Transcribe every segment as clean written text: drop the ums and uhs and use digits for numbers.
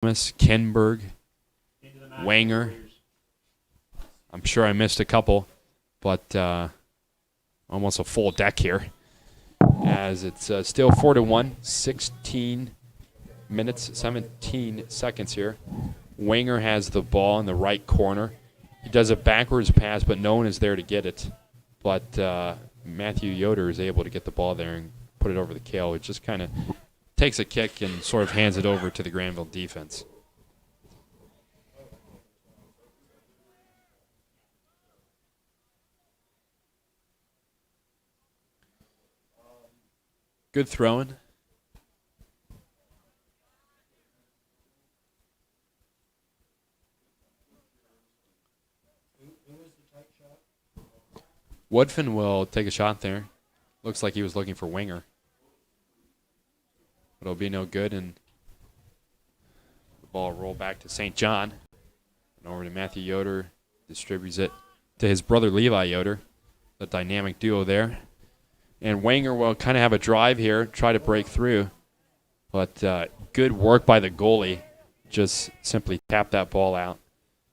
Thomas, Kinberg, Wanger. I'm sure I missed a couple, but almost a full deck here. As it's still 4-1, 16 minutes, 17 seconds here. Wanger has the ball in the right corner. He does a backwards pass, but no one is there to get it. But Matthew Yoder is able to get the ball there and put it over the Kale. It just kind of takes a kick and sort of hands it over to the Granville defense. Good throwing. Woodfin will take a shot there. Looks like he was looking for Wanger. But it'll be no good, and the ball will roll back to St. John. And over to Matthew Yoder. Distributes it to his brother Levi Yoder. The dynamic duo there. And Wanger will kind of have a drive here, try to break through. But good work by the goalie. Just simply tap that ball out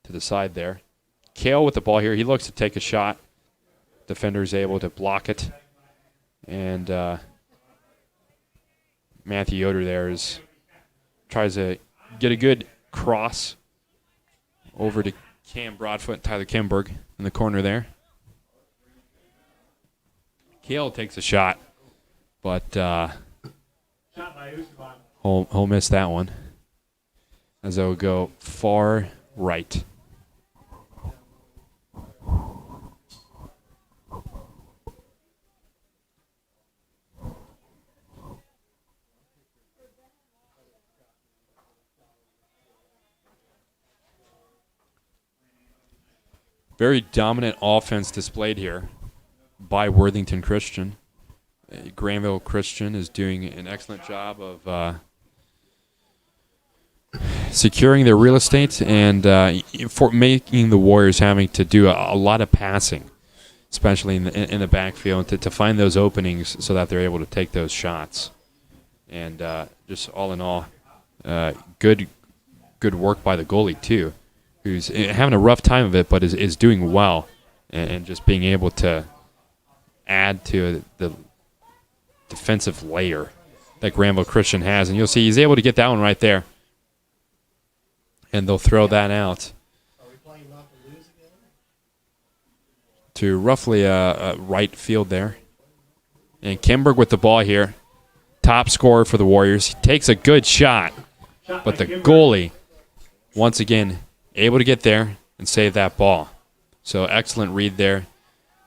to the side there. Kale with the ball here. He looks to take a shot. Defender's able to block it. And Matthew Yoder there tries to get a good cross over to Cam Broadfoot, Tyler Kimberg in the corner there. Kale takes a shot, but he'll miss that one as they'll go far right. Very dominant offense displayed here by Worthington Christian. Granville Christian is doing an excellent job of securing their real estate and for making the Warriors having to do a lot of passing, especially in the backfield, to find those openings so that they're able to take those shots. And just all in all, good work by the goalie too, who's having a rough time of it, but is doing well and just being able to add to the defensive layer that Granville Christian has. And you'll see he's able to get that one right there. And they'll throw that out to roughly a right field there. And Kimberg with the ball here. Top scorer for the Warriors. He takes a good shot, but the goalie, once again, able to get there and save that ball. So excellent read there,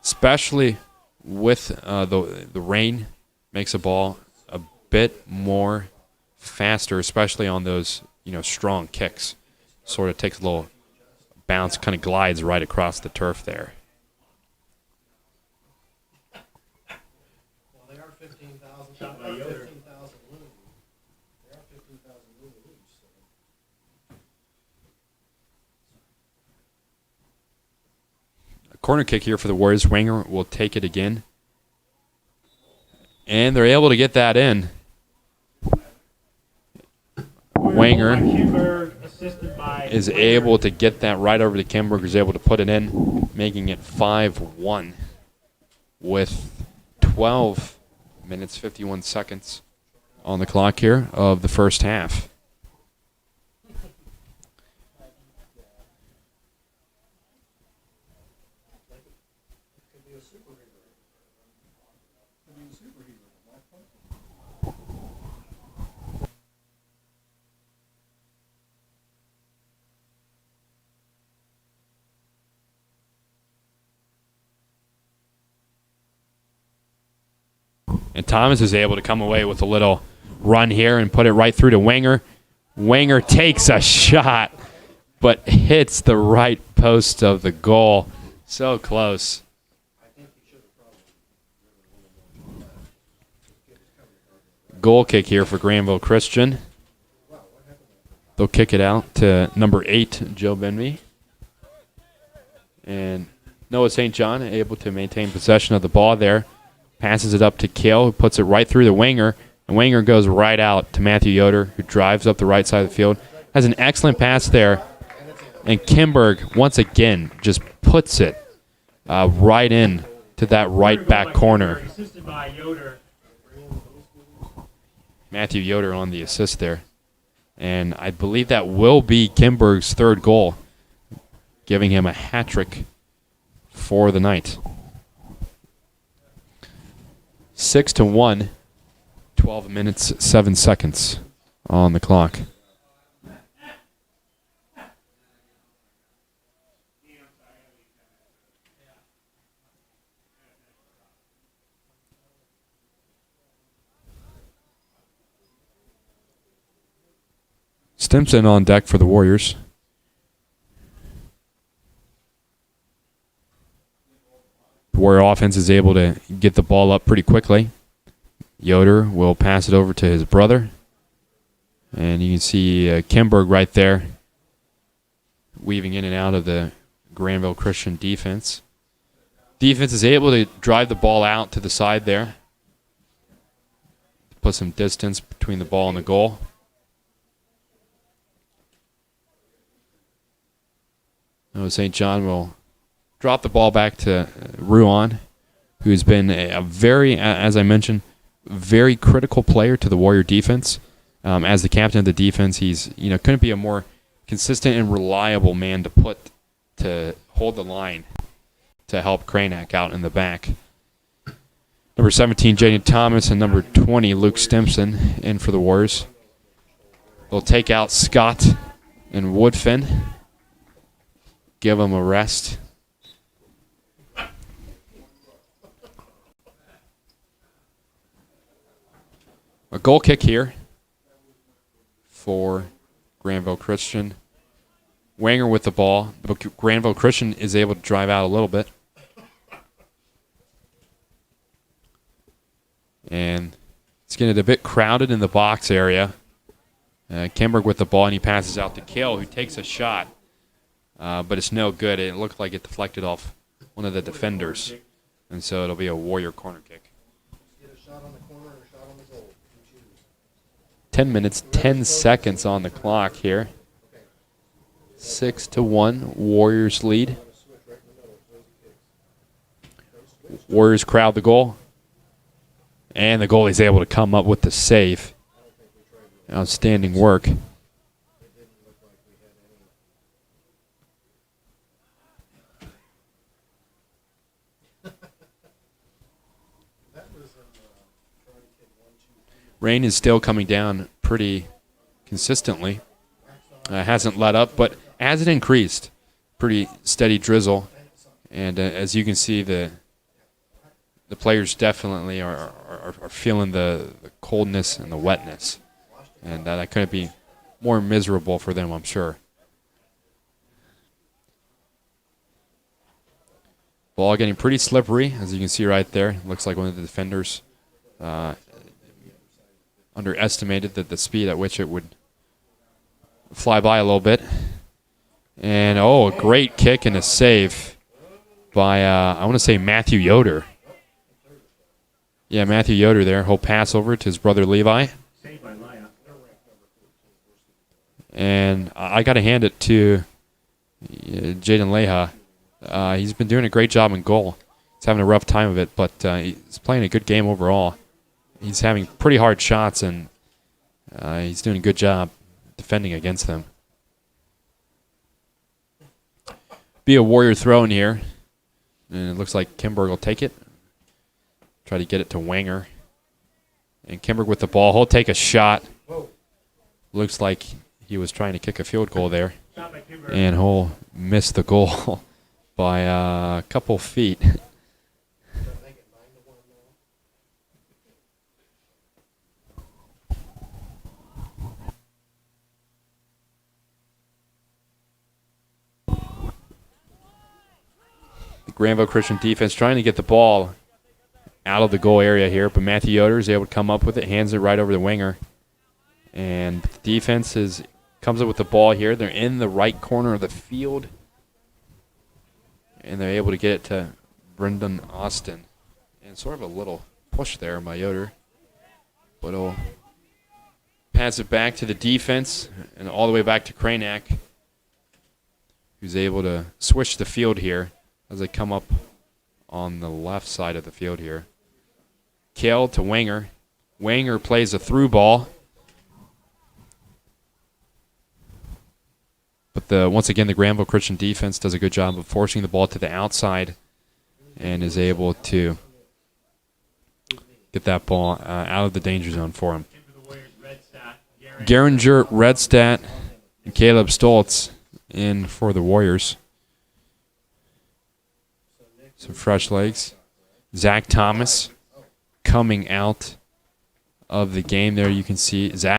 especially with the rain. Makes the ball a bit more faster, especially on those strong kicks. Sort of takes a little bounce, kind of glides right across the turf there. Well, they are 15,000. Shot by Yoder. 15,000 lose. They are 15,000 lose each. A corner kick here for the Warriors. Wanger will take it again. And they're able to get that in. Wanger is able to get that right over to Kimberg, who's able to put it in, making it 5-1 with 12 minutes, 51 seconds on the clock here of the first half. And Thomas is able to come away with a little run here and put it right through to Wanger. Wanger takes a shot, but hits the right post of the goal. So close. Goal kick here for Granville Christian. They'll kick it out to number 8, Joe Benby. And Noah St. John able to maintain possession of the ball there. Passes it up to Kale, who puts it right through the Wanger. And Wanger goes right out to Matthew Yoder, who drives up the right side of the field. has an excellent pass there. And Kimberg, once again, just puts it right in to that right back corner. Assisted by Yoder. Matthew Yoder on the assist there. And I believe that will be Kimberg's third goal, giving him a hat trick for the night. 6-1, 12 minutes, 7 seconds on the clock. Stimson on deck for the Warriors. The Warrior offense is able to get the ball up pretty quickly. Yoder will pass it over to his brother. And you can see Kimberg right there weaving in and out of the Granville Christian defense. Defense is able to drive the ball out to the side there. Put some distance between the ball and the goal. St. John will drop the ball back to Ruan, who's been a very, as I mentioned, very critical player to the Warrior defense. As the captain of the defense, he's couldn't be a more consistent and reliable man to put to hold the line to help Cranack out in the back. Number 17, Jaden Thomas, and number 20, Luke Stimson, in for the Warriors. They'll take out Scott and Woodfin. Give him a rest. A goal kick here for Granville Christian. Wanger with the ball. But Granville Christian is able to drive out a little bit. And it's getting a bit crowded in the box area. Kimberg with the ball, and he passes out to Kale, who takes a shot. But it's no good. It looked like it deflected off one of the defenders. And so it'll be a Warrior corner kick. 10 minutes, 10 seconds on the clock here. 6-1, Warriors lead. Warriors crowd the goal. And the goalie's able to come up with the save. Outstanding work. Rain is still coming down pretty consistently. Hasn't let up, but hasn't increased. Pretty steady drizzle. And as you can see, the players definitely are feeling the coldness and the wetness. And that couldn't be more miserable for them, I'm sure. Ball getting pretty slippery, as you can see right there. Looks like one of the defenders underestimated the speed at which it would fly by a little bit. And, a great kick and a save by, I want to say, Matthew Yoder. Yeah, Matthew Yoder there. He'll pass over to his brother Levi. And I got to hand it to Jaden Leha. He's been doing a great job in goal. He's having a rough time of it, but he's playing a good game overall. He's having pretty hard shots, and he's doing a good job defending against them. Be a Warrior throw in here, and it looks like Kimberg will take it. Try to get it to Wanger. And Kimberg with the ball. He'll take a shot. Looks like he was trying to kick a field goal there. And he'll miss the goal by a couple feet. Granville Christian defense trying to get the ball out of the goal area here, but Matthew Yoder is able to come up with it, hands it right over the winger. And the defense comes up with the ball here. They're in the right corner of the field, and they're able to get it to Brendan Austin. And sort of a little push there by Yoder, but he'll pass it back to the defense and all the way back to Kranak, who's able to switch the field here as they come up on the left side of the field here. Kale to Wenger. Wenger plays a through ball. But once again, the Granville Christian defense does a good job of forcing the ball to the outside and is able to get that ball out of the danger zone for him. Geringer, Redstadt, and Caleb Stoltz in for the Warriors. Some fresh legs. Zach Thomas coming out of the game there. You can see Zach.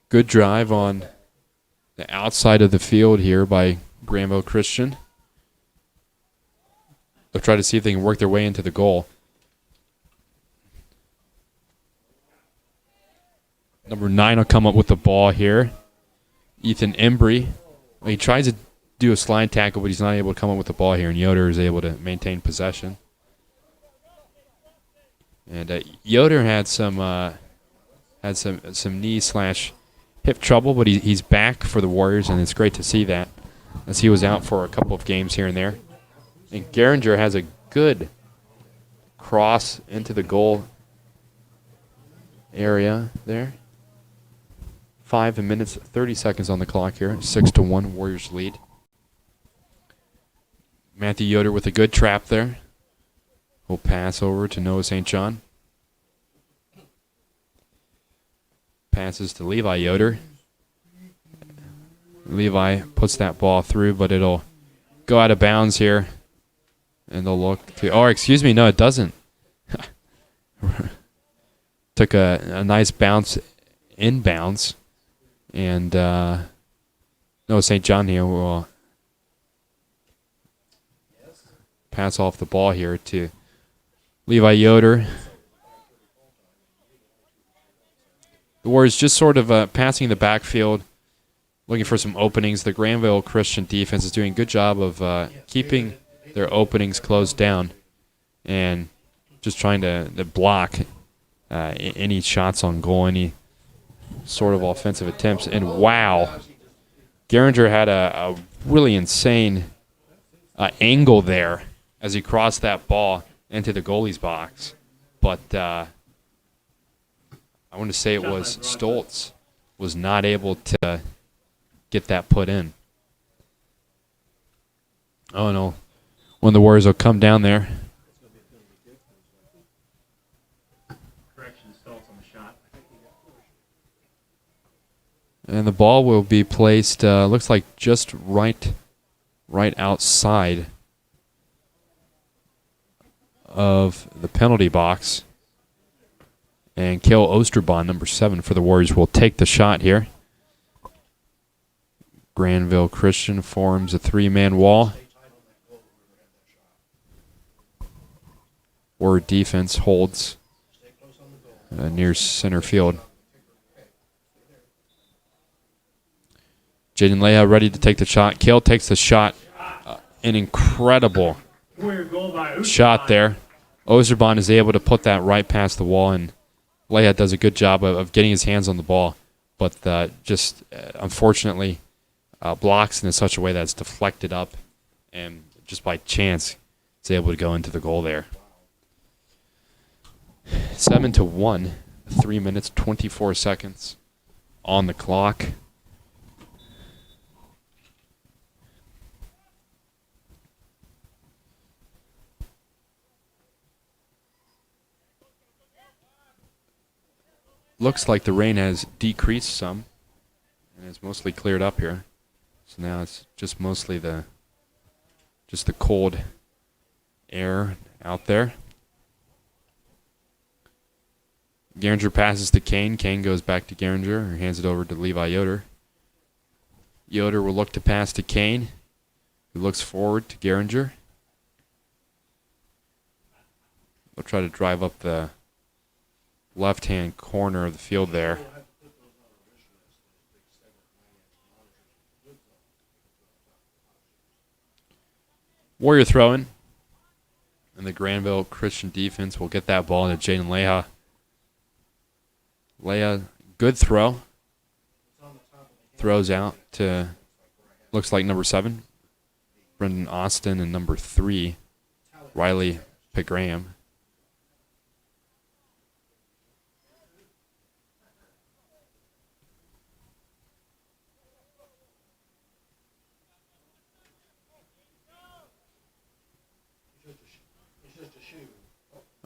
Good drive on the outside of the field here by Granville Christian. They'll try to see if they can work their way into the goal. Number 9 will come up with the ball here. Ethan Embry. He tries to do a slide tackle, but he's not able to come up with the ball here, and Yoder is able to maintain possession. And Yoder had some knee/hip trouble, but he's back for the Warriors, and it's great to see that, as he was out for a couple of games here and there. And Geringer has a good cross into the goal area there. 5 minutes, 30 seconds on the clock here. 6-1 Warriors lead. Matthew Yoder with a good trap there. We'll pass over to Noah St. John. Passes to Levi Yoder. Levi puts that ball through, but it'll go out of bounds here. And they'll look to... Oh, excuse me. No, it doesn't. Took a nice bounce inbounds. And Noah St. John here will pass off the ball here to Levi Yoder. The Warriors just sort of passing the backfield, looking for some openings. The Granville Christian defense is doing a good job of keeping their openings closed down and just trying to block any shots on goal, any sort of offensive attempts. And wow, Geringer had a really insane angle there as he crossed that ball into the goalie's box. But I want to say it was Stoltz was not able to get that put in. Oh, no. One of the Warriors will come down there. Correction, Stoltz on the shot. And the ball will be placed, looks like just right outside of the penalty box. And Kale Osterbond, number 7 for the Warriors, will take the shot here. Granville Christian forms a 3-man wall. Warrior defense holds near center field. Jaden Leah ready to take the shot. Kale takes the shot. An incredible shot there. Osterbond is able to put that right past the wall, and Leah does a good job of getting his hands on the ball, but just unfortunately blocks in such a way that it's deflected up, and just by chance is able to go into the goal there. 7-1, 3 minutes, 24 seconds on the clock. Looks like the rain has decreased some and it's mostly cleared up here. So now it's just mostly the just the cold air out there. Geringer passes to Kane. Kane goes back to Geringer, or hands it over to Levi Yoder. Yoder will look to pass to Kane, who looks forward to Geringer. We'll try to drive up the left-hand corner of the field there. Warrior throwing. And the Granville Christian defense will get that ball to Jaden Leha. Leha, good throw. Throws out to, looks like number 7, Brendan Austin, and number 3, Riley Pigraham.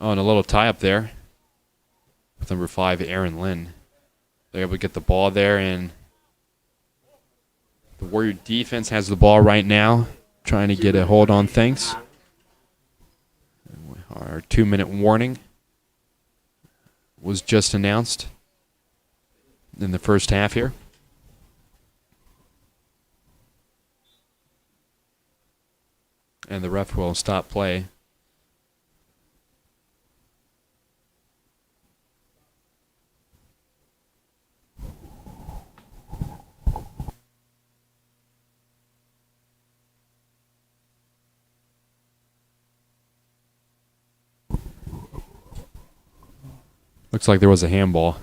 Oh, and a little tie up there with number 5, Aaron Lynn. They're able to get the ball there, and the Warrior defense has the ball right now, trying to get a hold on things. Our 2-minute warning was just announced in the first half here. And the ref will stop play. Looks like there was a handball.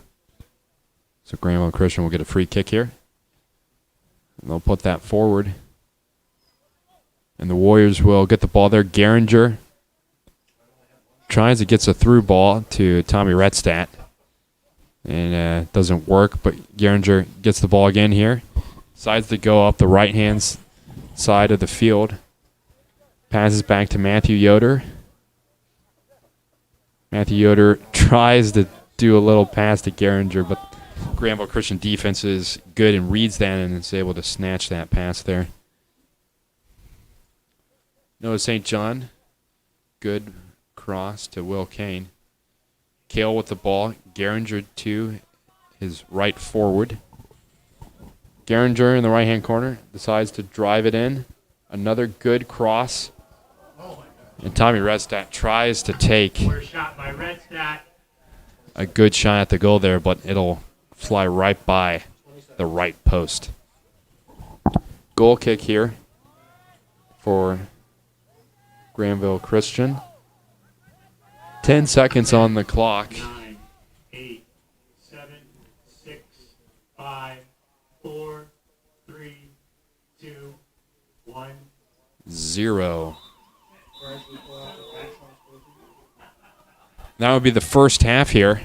So Granville Christian will get a free kick here. And they'll put that forward. And the Warriors will get the ball there. Geringer tries, it gets a through ball to Tommy Redstadt. And it doesn't work, but Geringer gets the ball again here. Decides to go up the right-hand side of the field. Passes back to Matthew Yoder. Matthew Yoder tries to do a little pass to Geringer, but Granville Christian defense is good and reads that and is able to snatch that pass there. Noah St. John, good cross to Will Kane. Kale with the ball. Geringer to his right forward. Geringer in the right-hand corner decides to drive it in. Another good cross. And Tommy Redstadt tries to take a good shot at the goal there, but it'll fly right by the right post. Goal kick here for Granville Christian. 10 seconds on the clock. 9, 8, 7, 6, 5, 4, 3, 2, 1. 0. That would be the first half here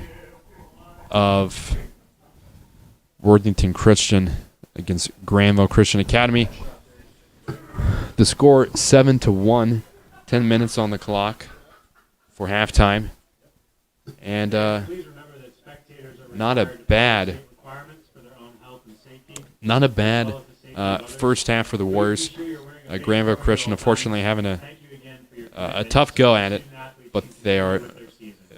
of Worthington Christian against Granville Christian Academy. The score 7-1. 10 minutes on the clock for halftime. And not a bad first half for the Warriors. Granville Christian, unfortunately, having a tough go at it, but they are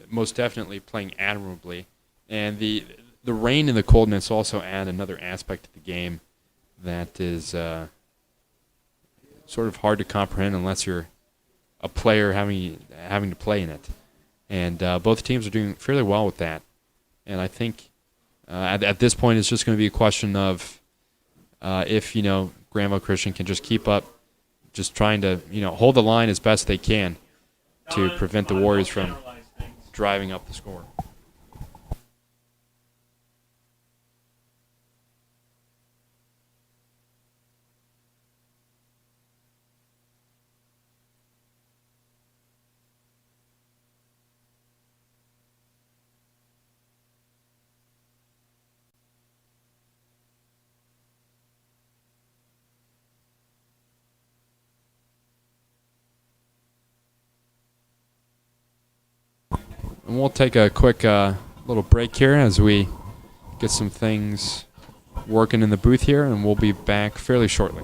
most definitely playing admirably. And the rain and the coldness also add another aspect to the game that is sort of hard to comprehend unless you're a player having to play in it. And both teams are doing fairly well with that. And I think at this point it's just going to be a question of if Granville Christian can just keep up, just trying to hold the line as best they can to prevent the Warriors from driving up the score. And we'll take a quick little break here as we get some things working in the booth here, and we'll be back fairly shortly.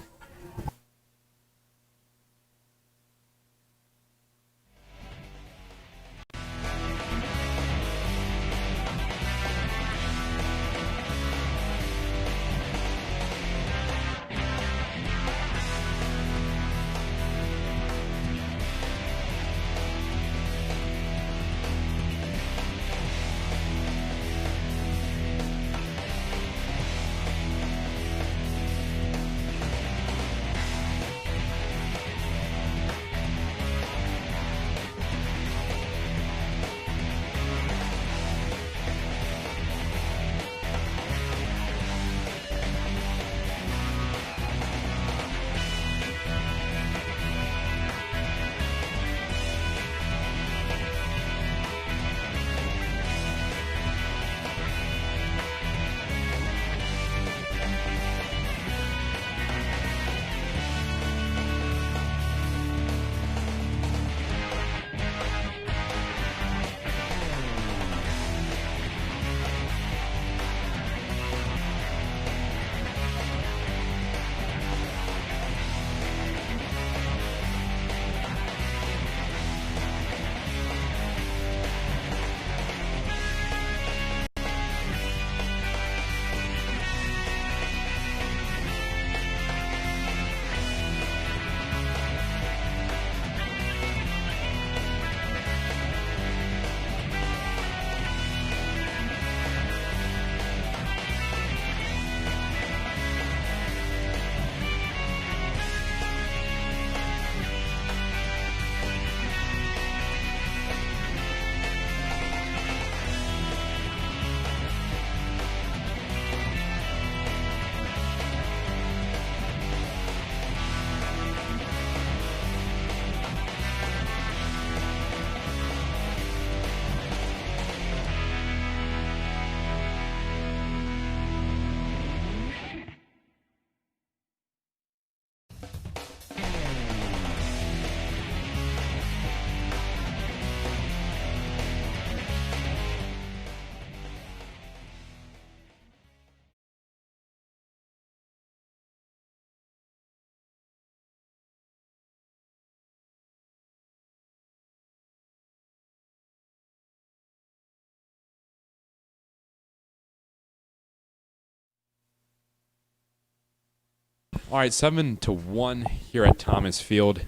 All right, 7-1 here at Thomas Field.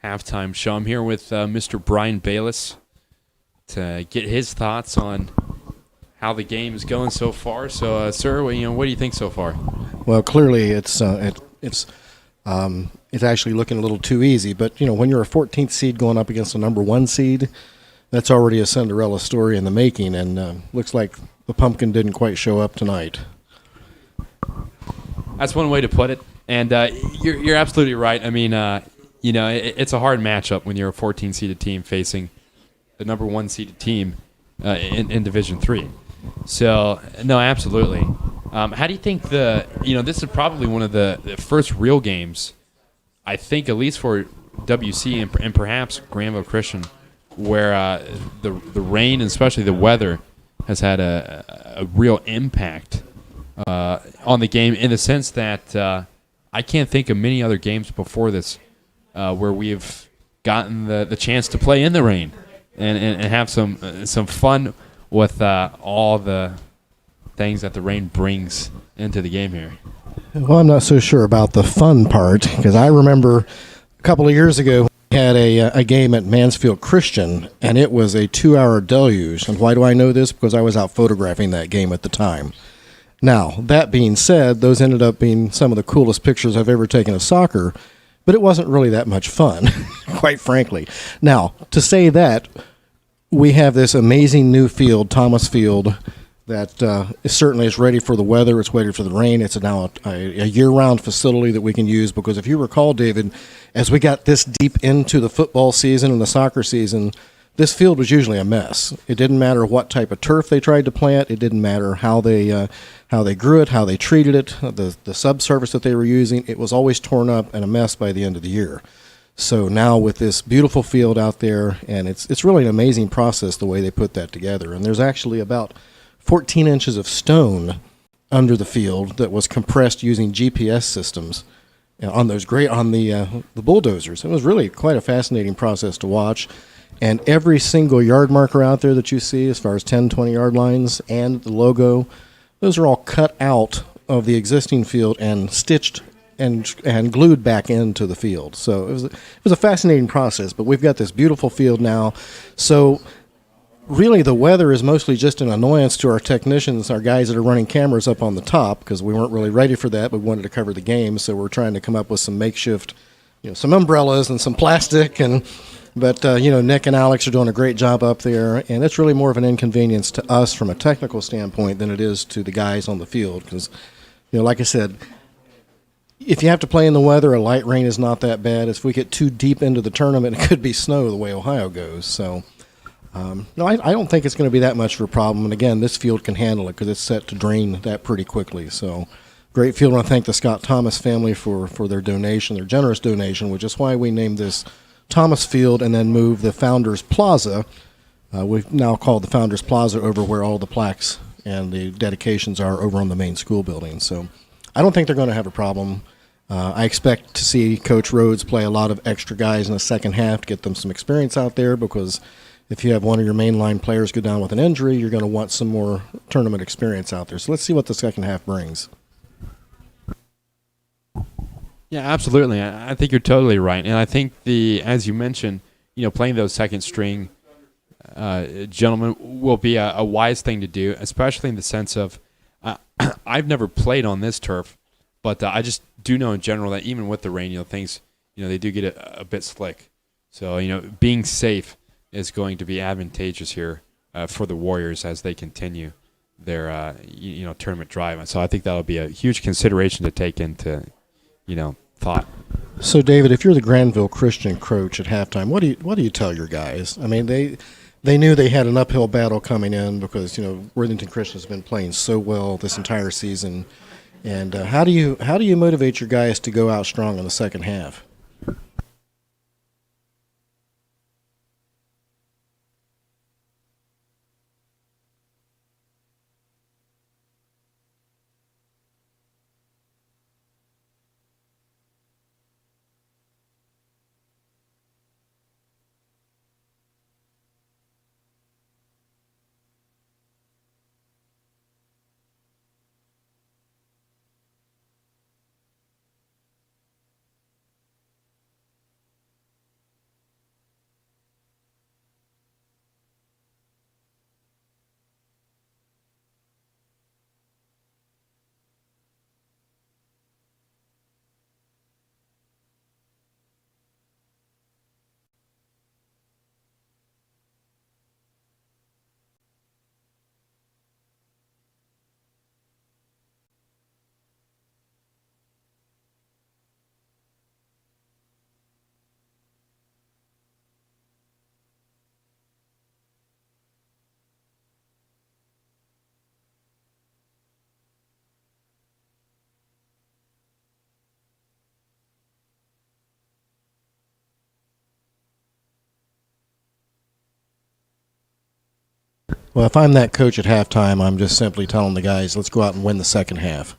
Halftime show. I'm here with Mr. Brian Bayless to get his thoughts on how the game is going so far. So, sir, what do you think so far? Well, clearly it's actually looking a little too easy. But when you're a 14th seed going up against a number 1 seed, that's already a Cinderella story in the making. And looks like the pumpkin didn't quite show up tonight. That's one way to put it. And you're absolutely right. I mean, it's a hard matchup when you're a 14-seeded team facing the number 1 seeded team in Division III. So, no, absolutely. How do you think this is probably one of the first real games, I think, at least for WC and perhaps Granville Christian, where the rain and especially the weather has had a real impact on the game, in the sense that I can't think of many other games before this where we've gotten the chance to play in the rain and have some fun with all the things that the rain brings into the game here. Well, I'm not so sure about the fun part, because I remember a couple of years ago we had a game at Mansfield Christian, and it was a 2-hour deluge. And why do I know this? Because I was out photographing that game at the time. Now, that being said, those ended up being some of the coolest pictures I've ever taken of soccer, but it wasn't really that much fun, quite frankly. Now, to say that, we have this amazing new field, Thomas Field, that certainly is ready for the weather. It's ready for the rain. It's now a year-round facility that we can use, because if you recall, David, as we got this deep into the football season and the soccer season, this field was usually a mess. It didn't matter what type of turf they tried to plant. It didn't matter how they grew it, how they treated it, the subsurface that they were using. It was always torn up and a mess by the end of the year. So now with this beautiful field out there, and it's really an amazing process the way they put that together. And there's actually about 14 inches of stone under the field that was compressed using GPS systems on the bulldozers. It was really quite a fascinating process to watch. And every single yard marker out there that you see, as far as 10, 20-yard lines and the logo, those are all cut out of the existing field and stitched and glued back into the field. So it was a fascinating process, but we've got this beautiful field now. So really the weather is mostly just an annoyance to our technicians, our guys that are running cameras up on the top, because we weren't really ready for that, but we wanted to cover the game, so we're trying to come up with some makeshift, some umbrellas and some plastic, but Nick and Alex are doing a great job up there, and it's really more of an inconvenience to us from a technical standpoint than it is to the guys on the field, because, like I said, if you have to play in the weather, a light rain is not that bad. If we get too deep into the tournament, it could be snow the way Ohio goes. So, no, I don't think it's going to be that much of a problem. And again, this field can handle it because it's set to drain that pretty quickly. So, great field. I want to thank the Scott Thomas family for their donation, their generous donation, which is why we named this Thomas Field and then moved the Founders Plaza. We've now called the Founders Plaza over where all the plaques and the dedications are over on the main school building. So, I don't think they're going to have a problem. I expect to see Coach Rhodes play a lot of extra guys in the second half to get them some experience out there, because if you have one of your mainline players go down with an injury, you're going to want some more tournament experience out there. So let's see what the second half brings. Yeah, absolutely. I think you're totally right. And I think as you mentioned, playing those second string gentlemen will be a wise thing to do, especially in the sense of I've never played on this turf, but I just do know in general that even with the rain, things, they do get a bit slick. So, being safe is going to be advantageous here for the Warriors as they continue their, tournament drive. So I think that'll be a huge consideration to take into, thought. So, David, if you're the Granville Christian coach at halftime, what do you tell your guys? I mean, they knew they had an uphill battle coming in because Worthington Christian has been playing so well this entire season. And how do you motivate your guys to go out strong in the second half? Well, if I'm that coach at halftime, I'm just simply telling the guys, let's go out and win the second half.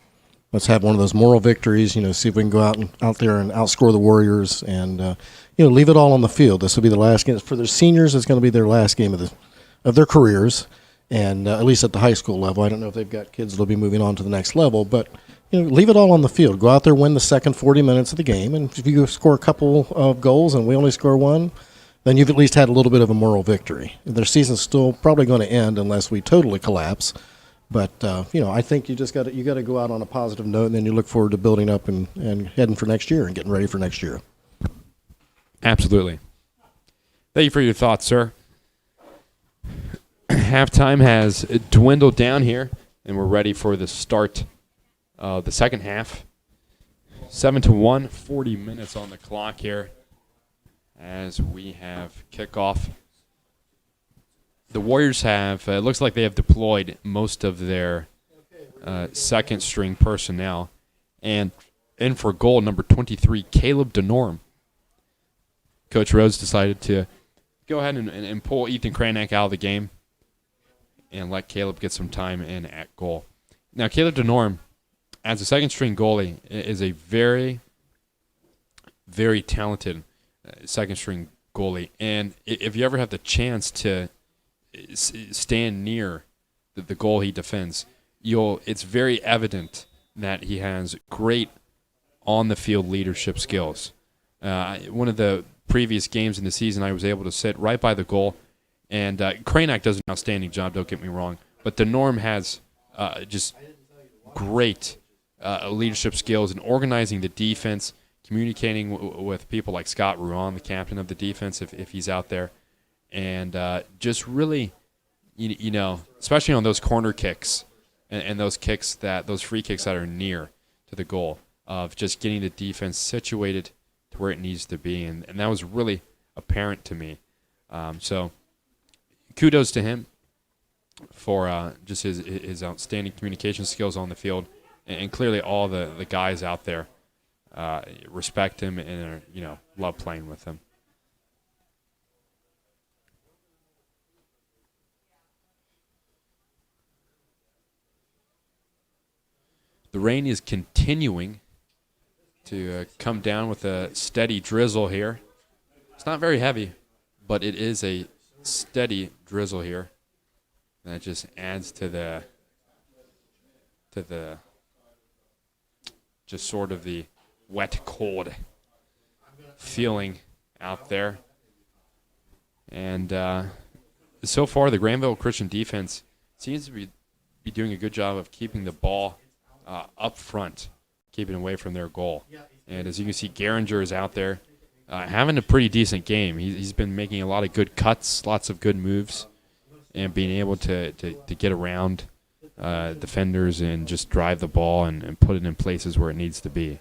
Let's have one of those moral victories. See if we can go out there and outscore the Warriors, and leave it all on the field. This will be the last game for their seniors. It's going to be their last game of their careers, and at least at the high school level. I don't know if they've got kids that'll be moving on to the next level, but leave it all on the field. Go out there, win the second 40 minutes of the game, and if you score a couple of goals and we only score one, then you've at least had a little bit of a moral victory. Their season's still probably going to end unless we totally collapse. But I think you got to go out on a positive note, and then you look forward to building up and heading for next year and getting ready for next year. Absolutely. Thank you for your thoughts, sir. Halftime has dwindled down here, and we're ready for the start of the second half. 7-1, 40 minutes on the clock here as we have kickoff. The Warriors have, it looks like they have deployed most of their second-string personnel. And in for goal, number 23, Caleb DeNorm. Coach Rhodes decided to go ahead and pull Ethan Kranek out of the game and let Caleb get some time in at goal. Now, Caleb DeNorm, as a second-string goalie, is a very, very talented second-string goalie. And if you ever have the chance to stand near the goal he defends, it's very evident that he has great on-the-field leadership skills. One of the previous games in the season, I was able to sit right by the goal, and Kranek does an outstanding job, don't get me wrong, but DeNorm has just great leadership skills in organizing the defense, communicating with people like Scott Ruan, the captain of the defense, if he's out there, and just really, especially on those corner kicks and those free kicks that are near to the goal, of just getting the defense situated to where it needs to be, and that was really apparent to me. So kudos to him for just his outstanding communication skills on the field, and clearly all the guys out there respect him and love playing with him. The rain is continuing to come down with a steady drizzle here. It's not very heavy, but it is a steady drizzle here. That just adds to the just sort of the wet, cold feeling out there. And so far, the Granville Christian defense seems to be doing a good job of keeping the ball up front, keeping away from their goal. And as you can see, Geringer is out there having a pretty decent game. He's been making a lot of good cuts, lots of good moves, and being able to get around defenders and just drive the ball and put it in places where it needs to be.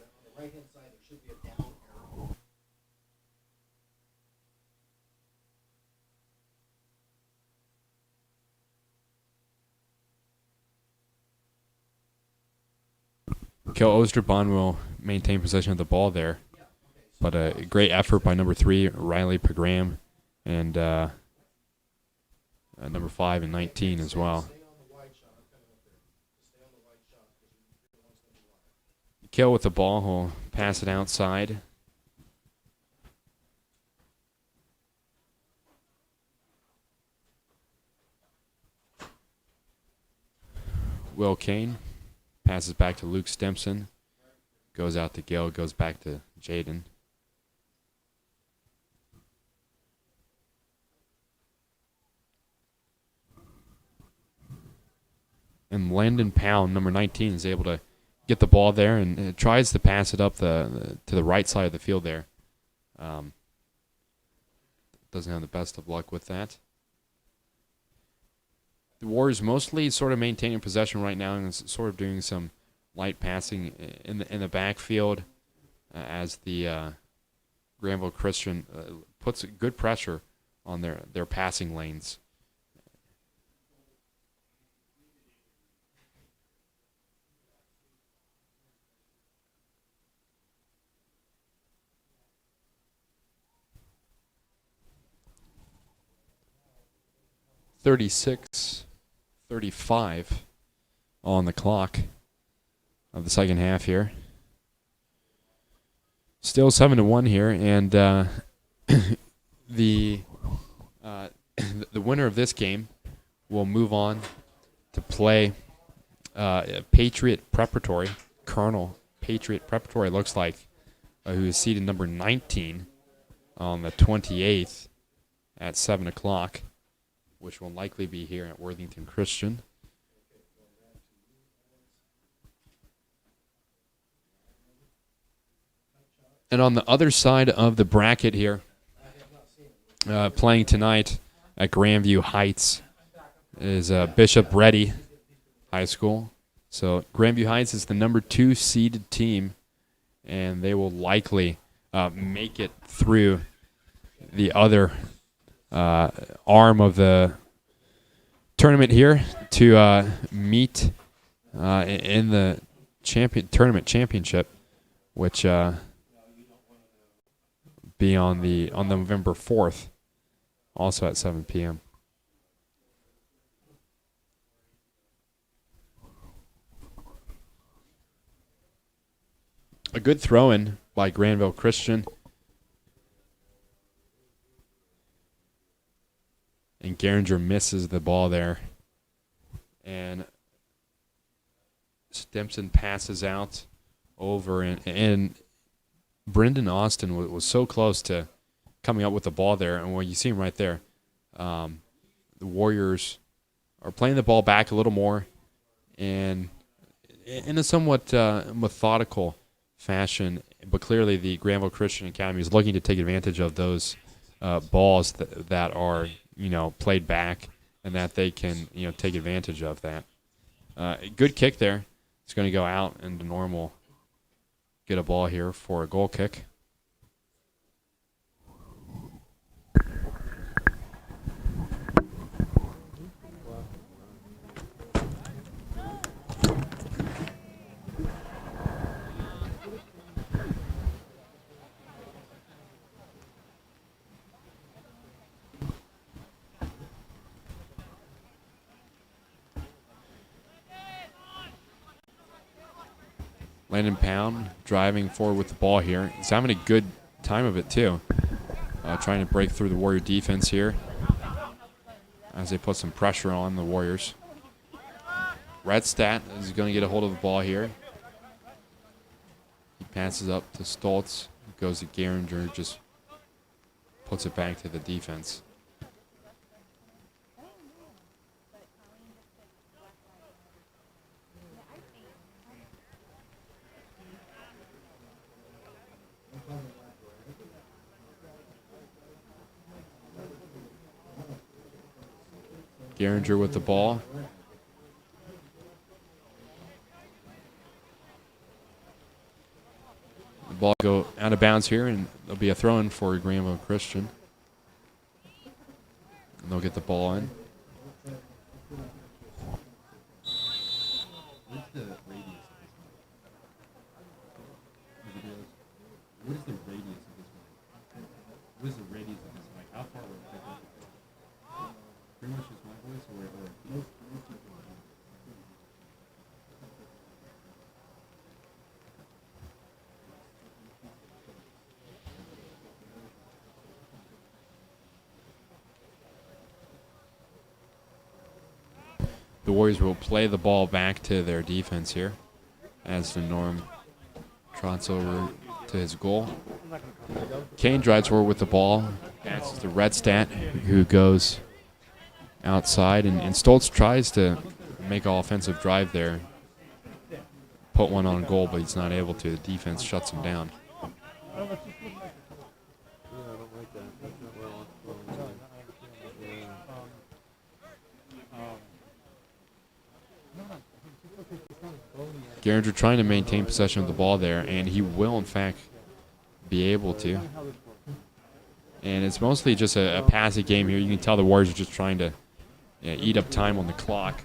Kel Osterbahn will maintain possession of the ball there, but a great effort by number 3, Riley Pegram, and number 5 and 19 as well. Kel with the ball, he'll pass it outside. Will Kane passes back to Luke Stimson. Goes out to Gil. Goes back to Jaden. And Landon Powell, number 19, is able to get the ball there and tries to pass it up to the right side of the field there. Doesn't have the best of luck with that. The Warriors mostly sort of maintaining possession right now and sort of doing some light passing in the backfield as the Granville Christian puts good pressure on their passing lanes. 36-35 on the clock of the second half here. Still 7-1 here, and the winner of this game will move on to play Patriot Preparatory. Colonel Patriot Preparatory looks like, who is seated number 19 on the 28th at 7 o'clock, which will likely be here at Worthington Christian. And on the other side of the bracket here, playing tonight at Grandview Heights is Bishop Ready High School. So Grandview Heights is the number 2 seeded team, and they will likely make it through the other arm of the tournament here to meet in the tournament championship, which be on November 4th, also at 7 p.m. A good throw-in by Granville Christian. And Geringer misses the ball there. And Stimson passes out over, and Brendan Austin was so close to coming up with the ball there. And what you see him right there, the Warriors are playing the ball back a little more, and in a somewhat methodical fashion, but clearly the Granville Christian Academy is looking to take advantage of those balls that are, played back, and that they can, take advantage of that. Good kick there. It's going to go out into normal. Get a ball here for a goal kick. Landon Pound driving forward with the ball here. He's having a good time of it, too. Trying to break through the Warrior defense here as they put some pressure on the Warriors. Redstadt is going to get a hold of the ball here. He passes up to Stoltz. Goes to Geringer, just puts it back to the defense. Geringer with the ball. The ball go out of bounds here, and there'll be a throw-in for Granville Christian. And they'll get the ball in. What's the radius of this mic? What is the radius of this mic? What is the radius of this mic? How far will it pick up? Pretty much just my voice, or The Warriors will play the ball back to their defense here as the Norm trots over to his goal. Kane drives forward with the ball. Passes to Redstadt, who goes outside, and Stoltz tries to make an offensive drive there. Put one on goal, but he's not able to. The defense shuts him down. Geringer trying to maintain possession of the ball there, and he will, in fact, be able to. And it's mostly just a passing game here. You can tell the Warriors are just trying to eat up time on the clock.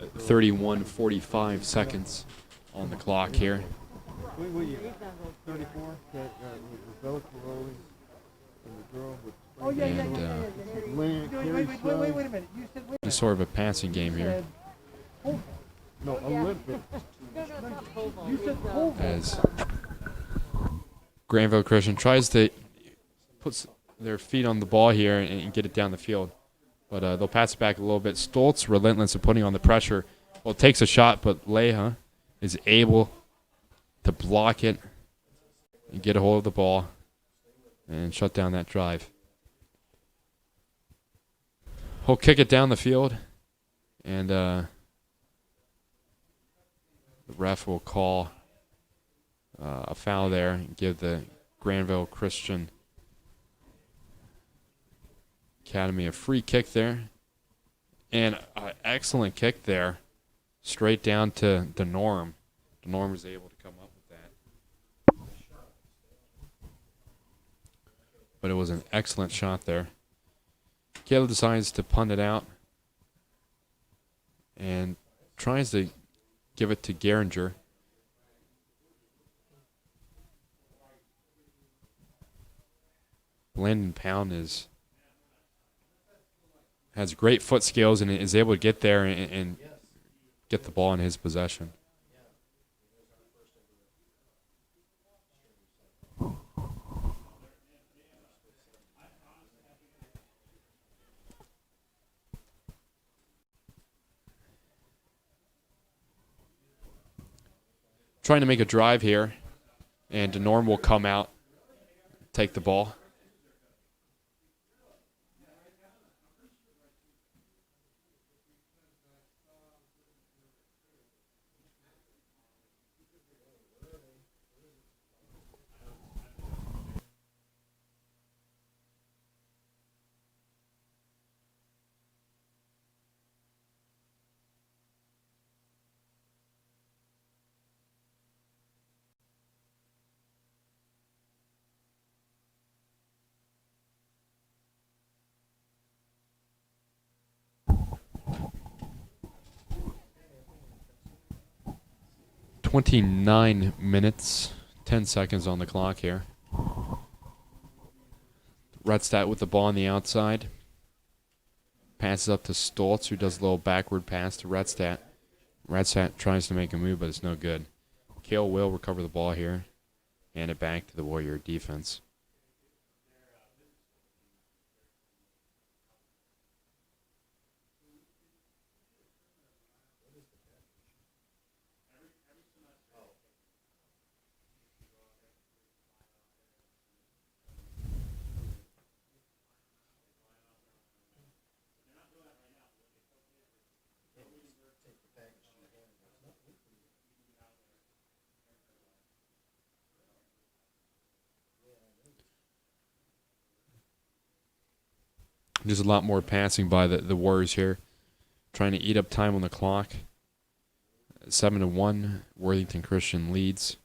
31:45 seconds on the clock here. Oh, yeah, yeah, And, yeah, yeah, yeah. Wait a minute. You said, wait a just sort of a passing game here. No, Olympic. You said pole vault. As Granville Christian tries to put their feet on the ball here and get it down the field. But they'll pass it back a little bit. Stoltz, relentless of putting on the pressure. Well, takes a shot, but Leha is able to block it and get a hold of the ball and shut down that drive. He'll kick it down the field, and the ref will call a foul there and give the Granville Christian Academy a free kick there. And an excellent kick there, straight down to the Norm. The Norm was able to come up with that. But it was an excellent shot there. Caleb decides to punt it out and tries to give it to Geringer. Landon Pound has great foot skills and is able to get there and get the ball in his possession. Trying to make a drive here, and DeNorm will come out, take the ball. .29 minutes, 10 seconds on the clock here. Redstadt with the ball on the outside. Passes up to Stoltz, who does a little backward pass to Redstadt. Redstadt tries to make a move, but it's no good. Kale will recover the ball here. Hand it back to the Warrior defense. There's a lot more passing by the Warriors here, trying to eat up time on the clock. 7-1, Worthington Christian leads.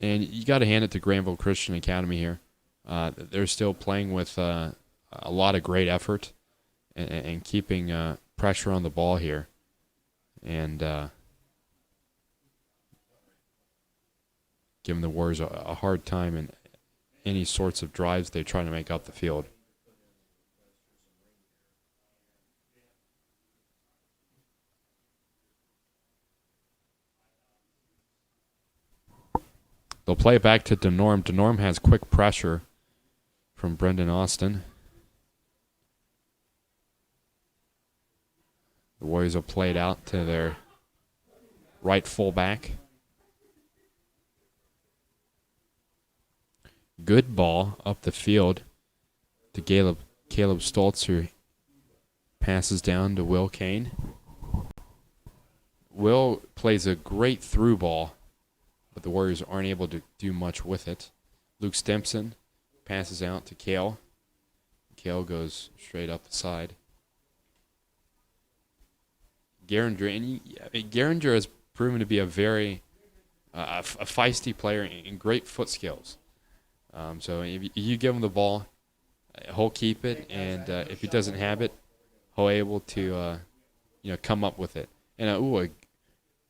And you got to hand it to Granville Christian Academy here. They're still playing with a lot of great effort and keeping pressure on the ball here. And giving the Warriors a hard time in any sorts of drives they try to make up the field. They'll play it back to DeNorm. DeNorm has quick pressure from Brendan Austin. The Warriors will play it out to their right fullback. Good ball up the field to Caleb Stoltz, who passes down to Will Kane. Will plays a great through ball, but the Warriors aren't able to do much with it. Luke Stimson passes out to Kale. Kale goes straight up the side. Geringer has proven to be a very a feisty player and great foot skills. So if you give him the ball, he'll keep it, and if he doesn't have it, he'll able to come up with it. And a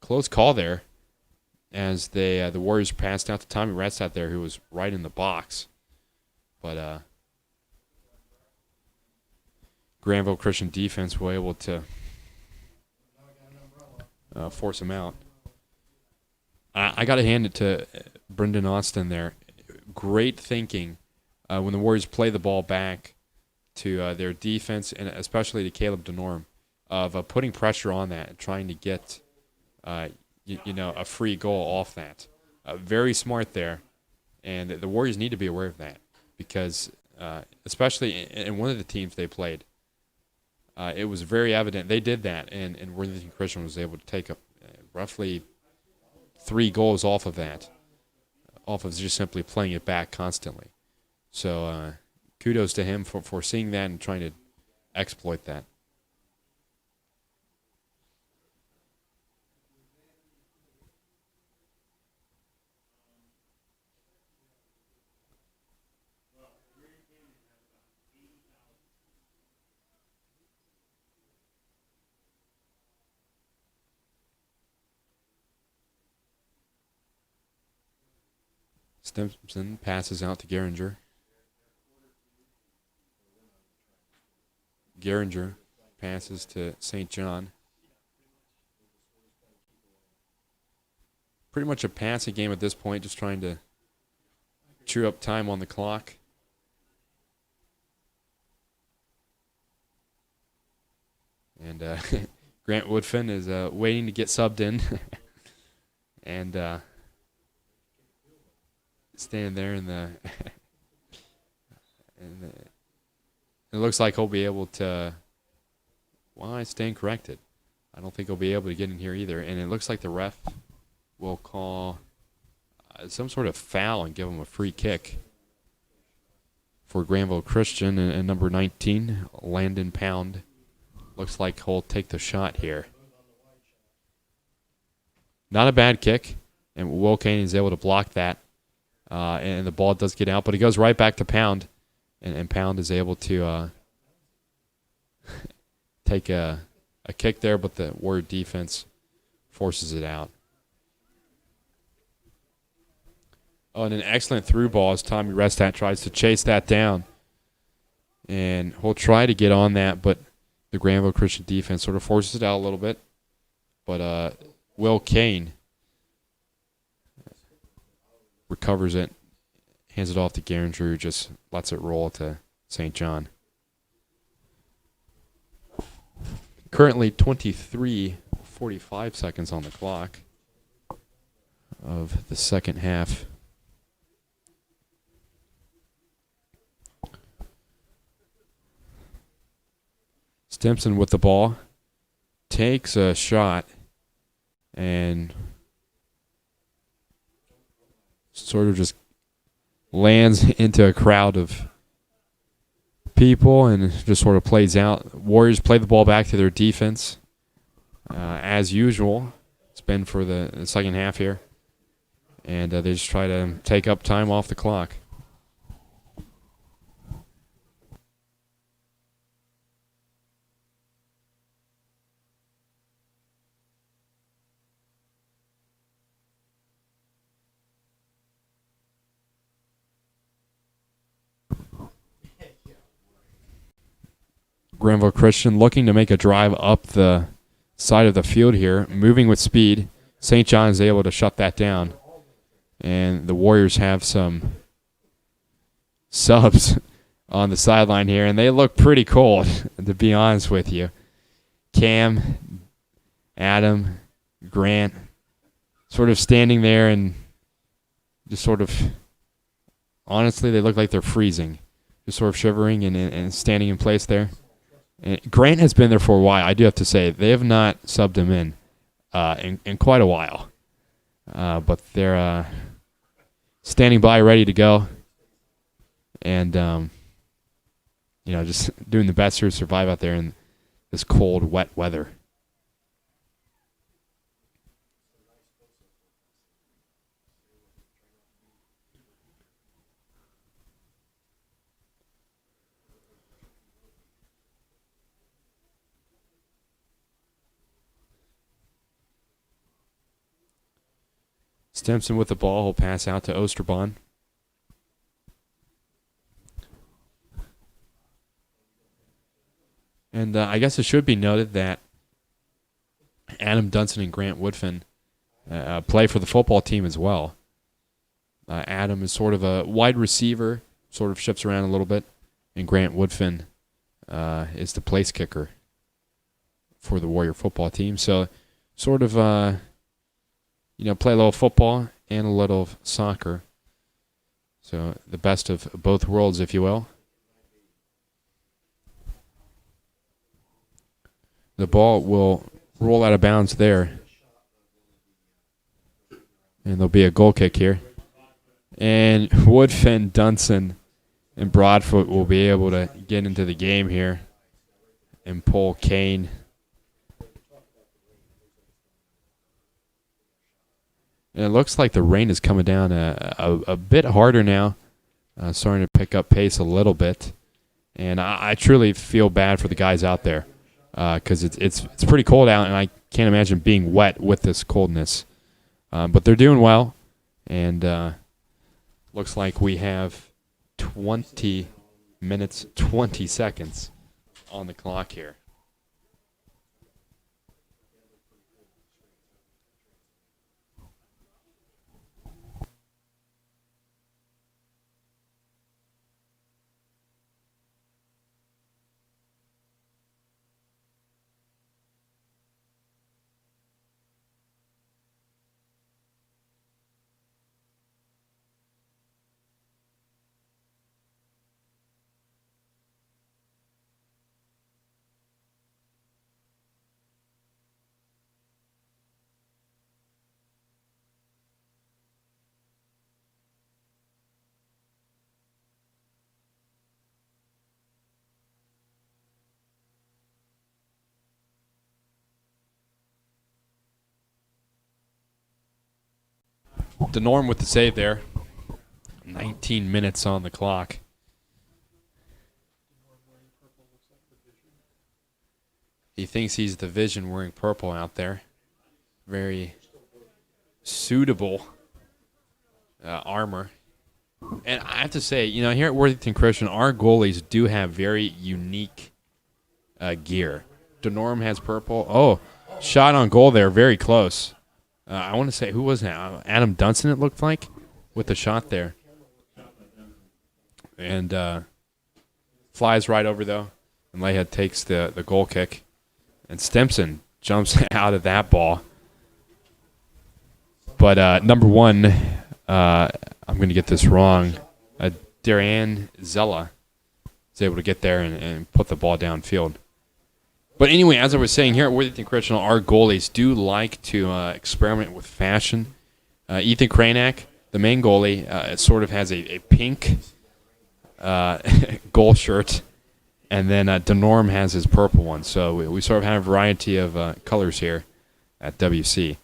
close call there. as the Warriors passed out to Tommy Restat there, who was right in the box. But Granville Christian defense were able to force him out. I got to hand it to Brendan Austin there. Great thinking when the Warriors play the ball back to their defense, and especially to Caleb DeNorm, of putting pressure on that and trying to get a free goal off that. Very smart there, and the Warriors need to be aware of that because especially in one of the teams they played, it was very evident they did that, and Worthington Christian was able to take roughly 3 goals off of that, off of just simply playing it back constantly. So kudos to him for seeing that and trying to exploit that. Stimson passes out to Geringer. Geringer passes to St. John. Pretty much a passing game at this point, just trying to chew up time on the clock. And Grant Woodfin is waiting to get subbed in. And standing there in the it looks like he'll be able to, well, I stand corrected. I don't think he'll be able to get in here either. And it looks like the ref will call some sort of foul and give him a free kick for Granville Christian. And number 19, Landon Pound, looks like he'll take the shot here. Not a bad kick, and Will Kane is able to block that. And the ball does get out, but it goes right back to Pound. And Pound is able to take a kick there, but the Warrior defense forces it out. Oh, and an excellent through ball as Tommy Restat tries to chase that down. And he'll try to get on that, but the Granville Christian defense sort of forces it out a little bit. But Will Kane recovers it, hands it off to Geringer, who just lets it roll to St. John. Currently 23:45 seconds on the clock of the second half. Stimson with the ball, takes a shot, and sort of just lands into a crowd of people and just sort of plays out. Warriors play the ball back to their defense as usual. It's been for the second half here. And they just try to take up time off the clock. Granville Christian looking to make a drive up the side of the field here, moving with speed. St. John is able to shut that down. And the Warriors have some subs on the sideline here, and they look pretty cold, to be honest with you. Cam, Adam, Grant, sort of standing there and just sort of, honestly, they look like they're freezing. Just sort of shivering and standing in place there. And Grant has been there for a while. I do have to say, they have not subbed him in quite a while. But they're standing by, ready to go. And, just doing the best to survive out there in this cold, wet weather. Stimson with the ball. He'll pass out to Osterbahn. And I guess it should be noted that Adam Dunson and Grant Woodfin play for the football team as well. Adam is sort of a wide receiver, sort of shifts around a little bit, and Grant Woodfin is the place kicker for the Warrior football team. So sort of, play a little football and a little soccer. So the best of both worlds, if you will. The ball will roll out of bounds there. And there'll be a goal kick here. And Woodfin, Dunson, and Broadfoot will be able to get into the game here and pull Kane. And it looks like the rain is coming down a bit harder now. Starting to pick up pace a little bit. And I truly feel bad for the guys out there. Because it's pretty cold out, and I can't imagine being wet with this coldness. But they're doing well, and looks like we have 20 minutes, 20 seconds on the clock here. DeNorm with the save there. 19 minutes on the clock. He thinks he's the Vision wearing purple out there. Very suitable armor. And I have to say, here at Worthington Christian, our goalies do have very unique gear. DeNorm has purple. Oh, shot on goal there, very close. I want to say, who was that? Adam Dunson, it looked like, with the shot there. And flies right over, though. And Layhead takes the goal kick. And Stimson jumps out of that ball. But number one, I'm going to get this wrong, Darian Zella is able to get there and put the ball downfield. But anyway, as I was saying, here at Worthington Christian, our goalies do like to experiment with fashion. Ethan Kranak, the main goalie, sort of has a pink goal shirt, and then DeNorm has his purple one. So we sort of have a variety of colors here at WC.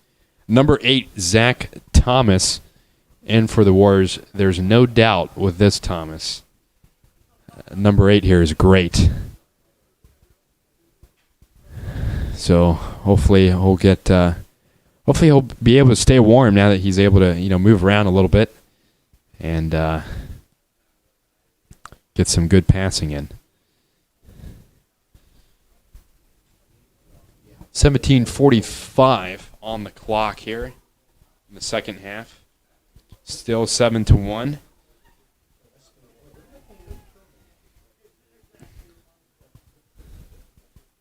Number 8, Zach Thomas, in for the Warriors. There's no doubt with this Thomas. Number 8 here is great. So hopefully he'll get. Hopefully he'll be able to stay warm now that he's able to move around a little bit and get some good passing in. 17:45 on the clock here in the second half. Still 7-1.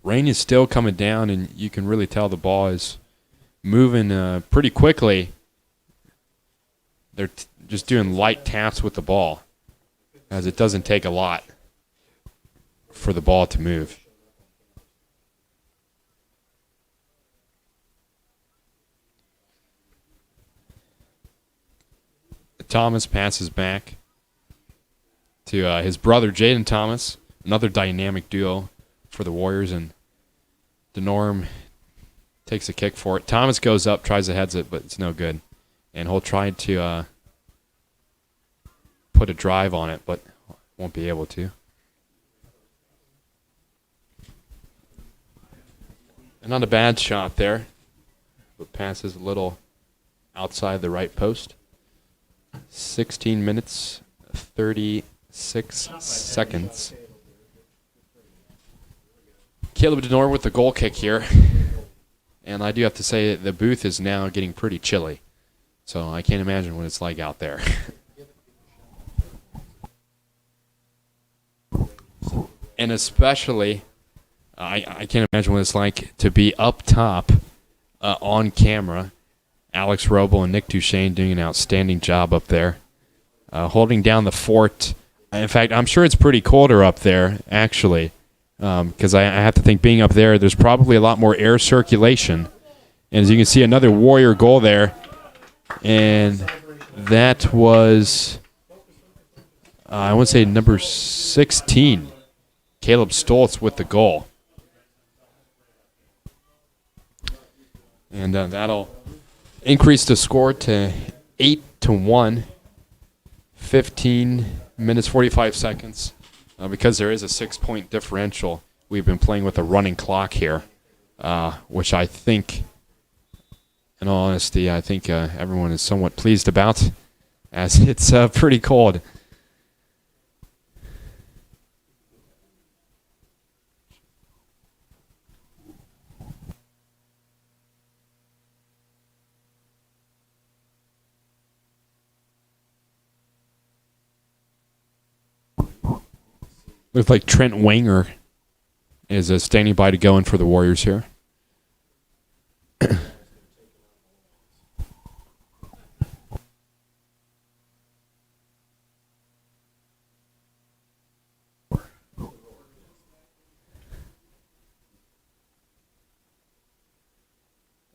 Rain is still coming down, and you can really tell the ball is moving pretty quickly. They're just doing light taps with the ball, as it doesn't take a lot for the ball to move. Thomas passes back to his brother, Jaden Thomas, another dynamic duo for the Warriors, and DeNorm takes a kick for it. Thomas goes up, tries to heads it, but it's no good. And he'll try to put a drive on it, but won't be able to. And not a bad shot there, but passes a little outside the right post. 16 minutes, 36 seconds. Caleb Denor with the goal kick here. And I do have to say that the booth is now getting pretty chilly. So I can't imagine what it's like out there. And especially, I can't imagine what it's like to be up top on camera. Alex Robo and Nick Duchesne doing an outstanding job up there, holding down the fort. In fact, I'm sure it's pretty colder up there, actually, because I have to think being up there, there's probably a lot more air circulation. And as you can see, another Warrior goal there. And that was, I want to say number 16, Caleb Stoltz with the goal. And that'll increase the score to 8-1, 15 minutes, 45 seconds. Because there is a 6-point differential, we've been playing with a running clock here, which I think, in all honesty, I think everyone is somewhat pleased about, as it's pretty cold. Looks like Trent Wanger is standing by to go in for the Warriors here.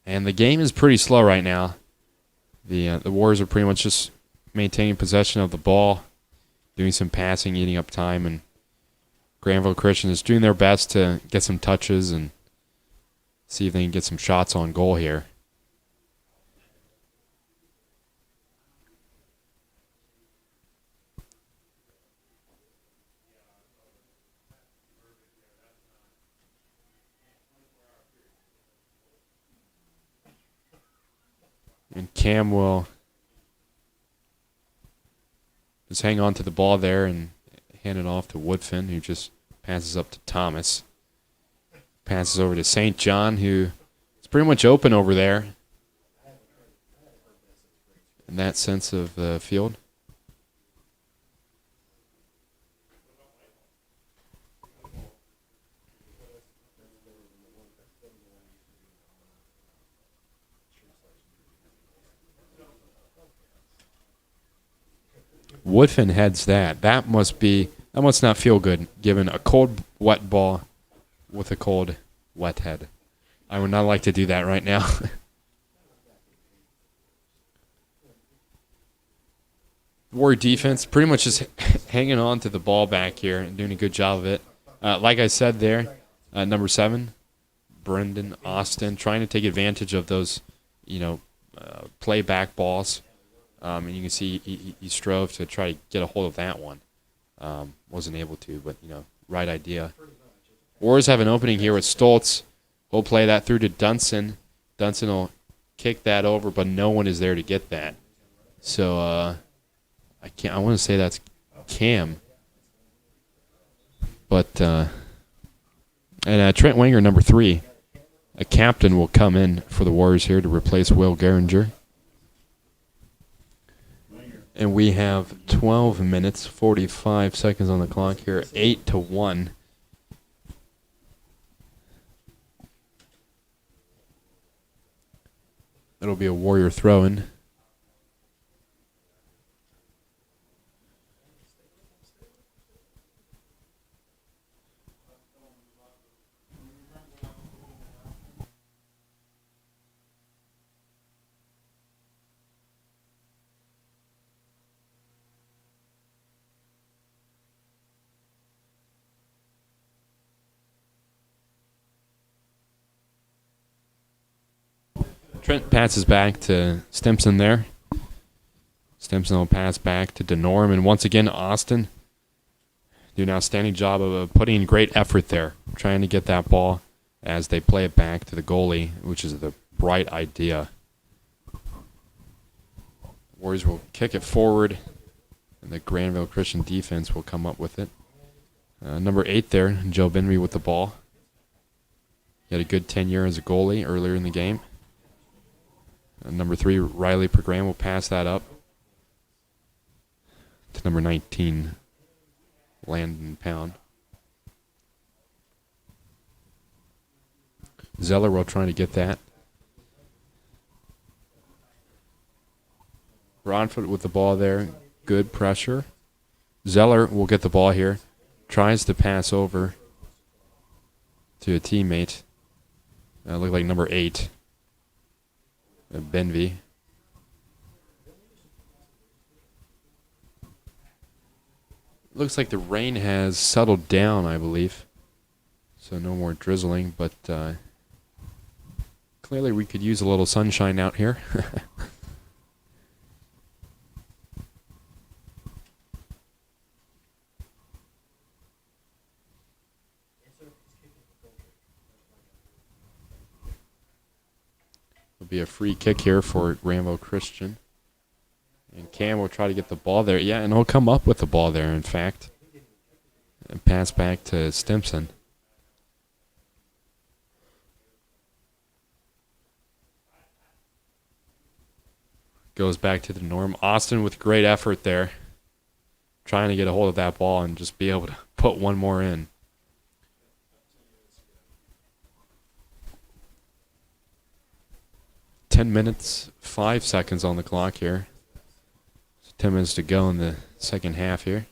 And the game is pretty slow right now. The Warriors are pretty much just maintaining possession of the ball, doing some passing, eating up time, and Granville Christian is doing their best to get some touches and see if they can get some shots on goal here. And Cam will just hang on to the ball there and hand it off to Woodfin, who just passes up to Thomas. Passes over to St. John, who is pretty much open over there in that sense of the field. Woodfin heads that. That must not feel good, given a cold, wet ball with a cold, wet head. I would not like to do that right now. Warrior defense pretty much just hanging on to the ball back here and doing a good job of it. Like I said there, number 7, Brendan Austin, trying to take advantage of those, play back balls. And you can see he strove to try to get a hold of that one. Wasn't able to, but, right idea. Warriors have an opening here with Stoltz. We'll play that through to Dunson. Dunson will kick that over, but no one is there to get that. So I want to say that's Cam. But Trent Wanger, number 3, a captain, will come in for the Warriors here to replace Will Geringer. And we have 12 minutes, 45 seconds on the clock here, 8-1. It'll be a Warrior throw-in. Trent passes back to Stimson there. Stimson will pass back to DeNorm. And once again, Austin doing an outstanding job of putting in great effort there, trying to get that ball as they play it back to the goalie, which is the right idea. Warriors will kick it forward, and the Granville Christian defense will come up with it. Number 8 there, Joe Benby with the ball. He had a good tenure as a goalie earlier in the game. Number 3, Riley Pergram will pass that up to number 19, Landon Pound. Zeller will try to get that. Broadfoot with the ball there. Good pressure. Zeller will get the ball here. Tries to pass over to a teammate. Look like number 8, Benvey. Looks like the rain has settled down, I believe. So no more drizzling, but clearly we could use a little sunshine out here. It'll be a free kick here for Granville Christian. And Cam will try to get the ball there. Yeah, and he'll come up with the ball there, in fact. And pass back to Stimson. Goes back to the norm. Austin with great effort there. Trying to get a hold of that ball and just be able to put one more in. "10 minutes, 5 seconds on the clock here. 10 minutes to go in the second half here.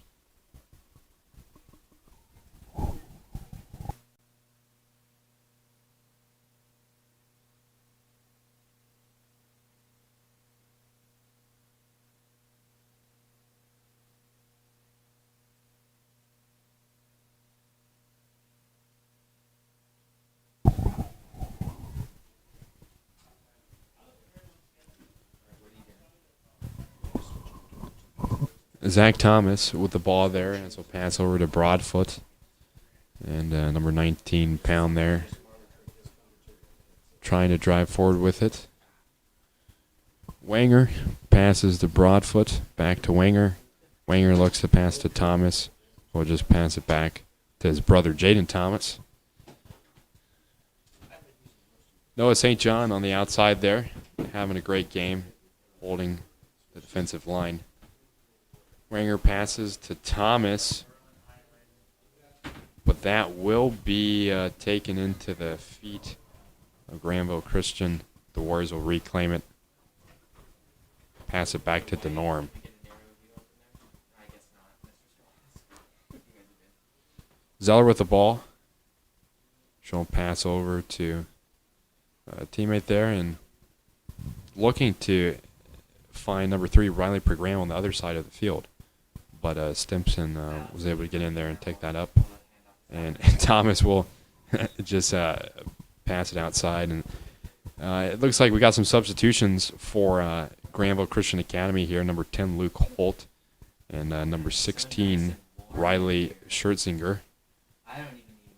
Zach Thomas with the ball there, and so pass over to Broadfoot. And number 19, Pound there, trying to drive forward with it. Wanger passes to Broadfoot, back to Wanger. Wanger looks to pass to Thomas. We'll just pass it back to his brother, Jaden Thomas. Noah St. John on the outside there, having a great game, holding the defensive line. Wanger passes to Thomas, but that will be taken into the feet of Granville Christian. The Warriors will reclaim it, pass it back to DeNorm. Zeller with the ball. She'll pass over to a teammate there and looking to find number 3, Riley Pergram, on the other side of the field. But Stimson was able to get in there and take that up. And Thomas will just pass it outside. And it looks like we got some substitutions for Granville Christian Academy here. Number 10, Luke Holt. And number 16, Riley Schertzinger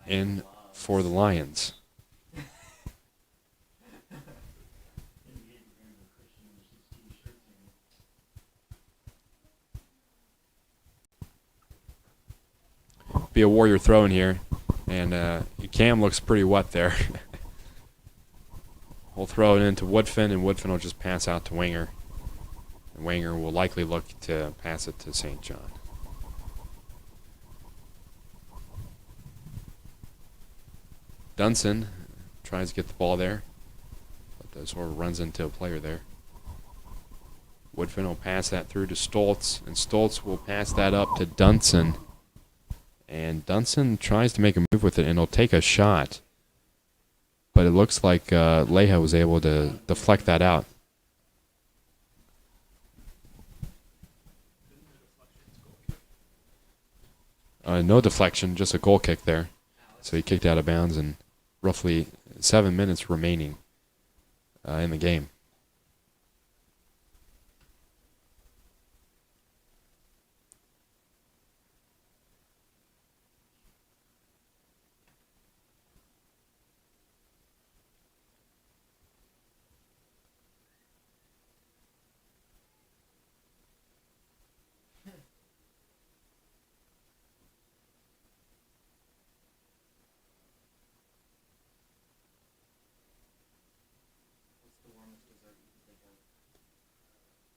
in for the Lions. Be a Warrior throw in here, and Cam looks pretty wet there. We'll throw it into Woodfin, and Woodfin will just pass out to Wanger. And Wanger will likely look to pass it to St. John. Dunson tries to get the ball there, but sort of runs into a player there. Woodfin will pass that through to Stoltz, and Stoltz will pass that up to Dunson. And Dunson tries to make a move with it, and he'll take a shot. But it looks like Leha was able to deflect that out. No deflection, just a goal kick there. So he kicked out of bounds, and roughly 7 minutes remaining in the game.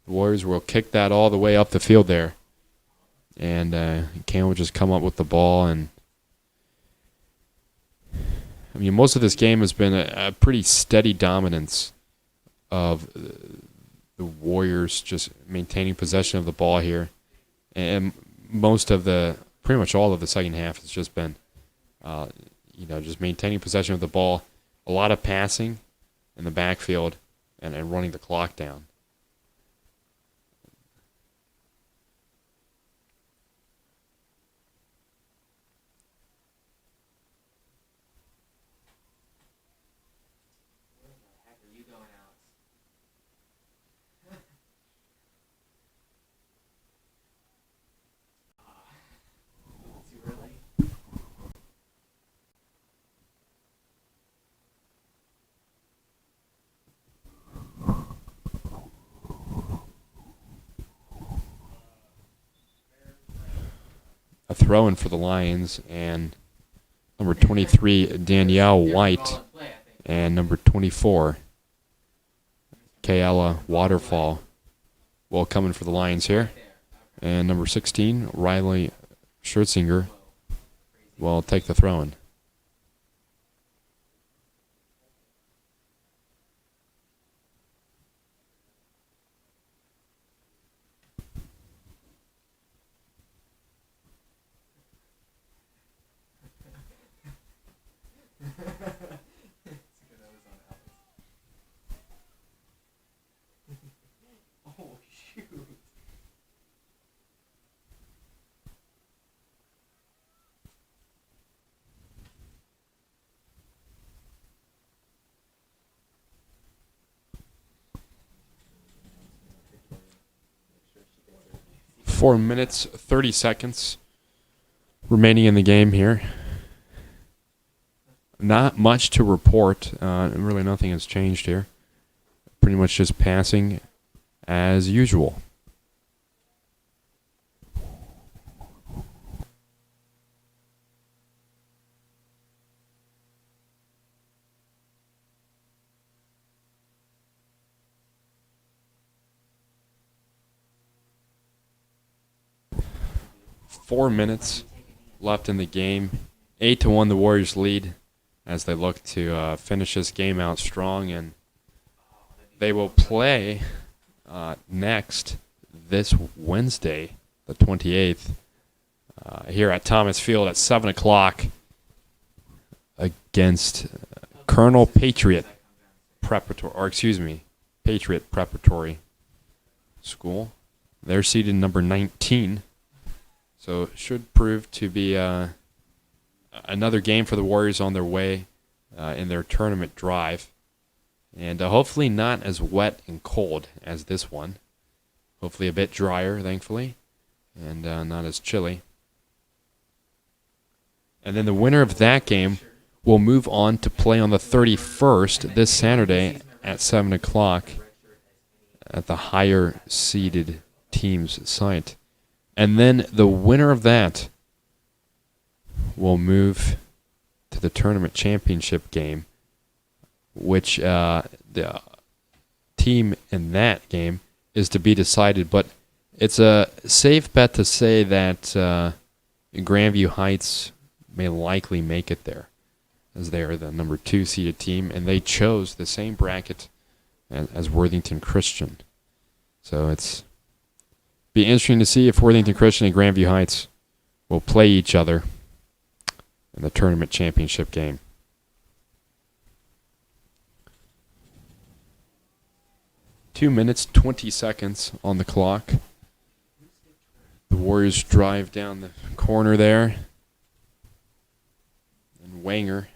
The Warriors will kick that all the way up the field there. And Cam will just come up with the ball. And I mean, most of this game has been a pretty steady dominance of the Warriors just maintaining possession of the ball here. And pretty much all of the second half has just been, just maintaining possession of the ball. A lot of passing in the backfield and running the clock down. A throw-in for the Lions, and number 23, Danielle White, and number 24, Kayla Waterfall, will come in for the Lions here. And number 16, Riley Schertzinger, will take the throw-in. Oh, shoot. 4 minutes, 30 seconds remaining in the game here. Not much to report. Really nothing has changed here. Pretty much just passing as usual. Four minutes left in the game. 8-1 the Warriors lead as they look to finish this game out strong, and they will play next this Wednesday, the 28th, here at Thomas Field at 7 o'clock against Colonel Patriot Patriot Preparatory School. They're seated number 19. So it should prove to be another game for the Warriors on their way in their tournament drive. And hopefully not as wet and cold as this one. Hopefully a bit drier, thankfully, and not as chilly. And then the winner of that game will move on to play on the 31st, this Saturday at 7 o'clock at the higher seeded team's site. And then the winner of that will move to the tournament championship game, which the team in that game is to be decided. But it's a safe bet to say that Grandview Heights may likely make it there, as they are the number 2 seeded team, and they chose the same bracket as Worthington Christian. So it's be interesting to see if Worthington Christian and Grandview Heights will play each other in the tournament championship game. Two minutes, 20 seconds on the clock. The Warriors drive down the corner there. And Wanger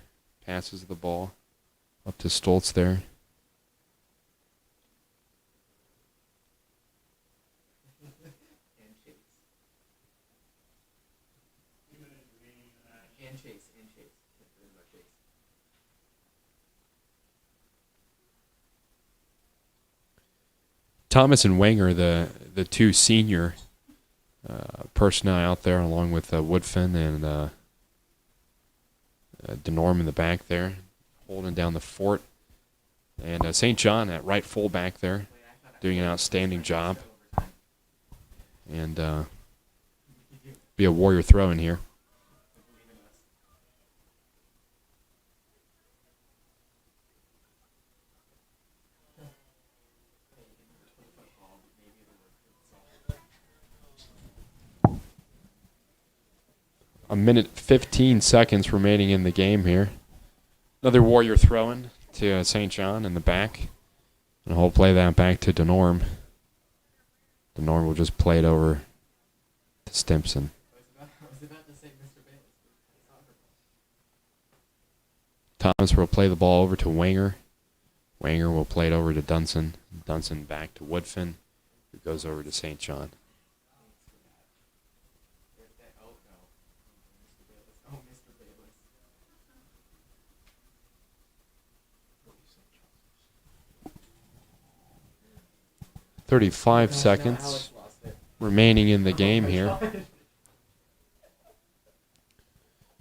passes the ball up to Stoltz there. Thomas and Wanger, the two senior personnel out there, along with Woodfin and DeNorm in the back there, holding down the fort. And St. John at right fullback there, doing an outstanding job. And be a Warrior throw in here. A minute 15 seconds remaining in the game here. Another Warrior throwing to St. John in the back. And he'll play that back to DeNorm. DeNorm will just play it over to Stimson. Thomas will play the ball over to Wanger. Wanger will play it over to Dunson. Dunson back to Woodfin, who goes over to St. John. "35 seconds remaining in the game here."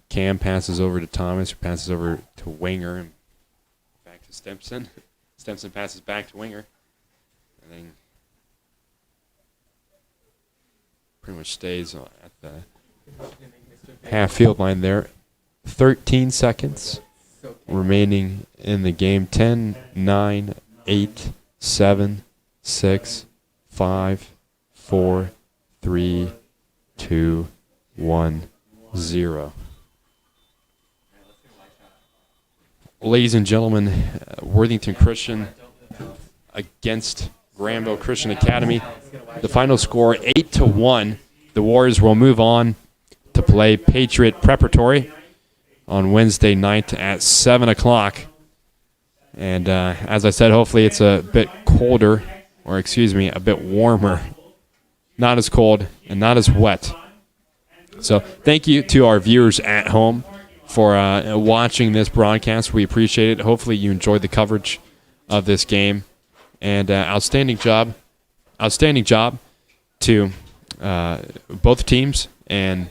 Cam passes over to Thomas, who passes over to Wanger, and back to Stimson. Stimson passes back to Wanger, and then pretty much stays at the half-field line there. 13 seconds remaining in the game. 10, 9, 8, 7, 6, 5, 4, 3, 2, 1, 0. Ladies and gentlemen, Worthington Christian against Granville Christian Academy. The final score, 8-1. The Warriors will move on to play Patriot Preparatory on Wednesday night at 7 o'clock. And as I said, hopefully it's a bit colder, or excuse me, a bit warmer. Not as cold and not as wet. So thank you to our viewers at home for watching this broadcast. We appreciate it. Hopefully you enjoyed the coverage of this game. And outstanding job to both teams. And